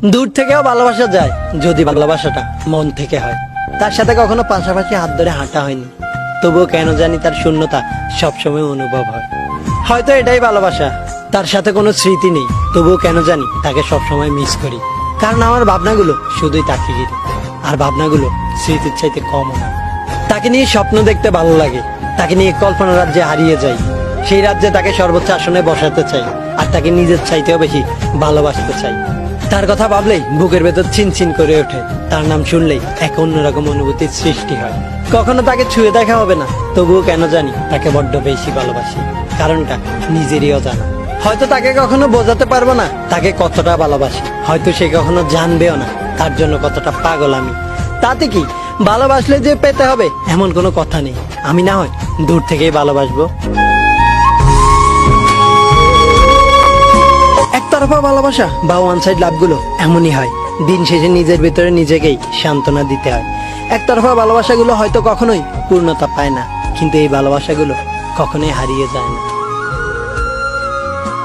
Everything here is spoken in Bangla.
দূর থেকেও ভালোবাসা যায় যদি ভালোবাসাটা মন থেকে হয়। তার সাথে কখনো পাশাপাশি হাত ধরে হাঁটা হয়নি, তবুও কেন জানি তার শূন্যতা সবসময় অনুভব হয়। হয়তো এটাই ভালোবাসা, তার সাথে কোনো স্মৃতি নেই, তবুও কেন জানি তাকে সবসময় মিস করি। কারণ আমার ভাবনাগুলো শুধুই তাকে ঘিরে, আর ভাবনাগুলো স্মৃতির চাইতে কমও না। তাকে নিয়ে স্বপ্ন দেখতে ভালো লাগে, তাকে নিয়ে কল্পনা রাজ্যে হারিয়ে যাই। সেই রাজ্যে তাকে সর্বোচ্চ আসনে বসাতে চাই, আর তাকে নিজের চাইতেও বেশি ভালোবাসতে চাই। তার কথা ভাবলেই বুকের ভেতর চিনচিন করে ওঠে, তার নাম শুনলেই এক অন্যরকম অনুভূতির সৃষ্টি হয়। কখনো তাকে ছুঁয়ে দেখা হবে না, তবুও কেন জানি তাকে বড্ড বেশি ভালোবাসি। কারণটা নিজেরই অজানা। হয়তো তাকে কখনো বোঝাতে পারবো না তাকে কতটা ভালোবাসি, হয়তো সে কখনো জানবেও না তার জন্য কতটা পাগল আমি। তাতে কি, ভালোবাসলে যে পেতে হবে এমন কোনো কথা নেই। আমি না হয় দূর থেকেই ভালোবাসবো। একতরফা ভালোবাসা বা ওয়ান সাইড লাভ গুলো এমনই হয়, দিন শেষে নিজের ভিতরে নিজেকেই সান্ত্বনা দিতে হয়। একতরফা ভালোবাসাগুলো হয়তো কখনোই পূর্ণতা পায় না, কিন্তু এই ভালোবাসাগুলো কখনোই হারিয়ে যায় না।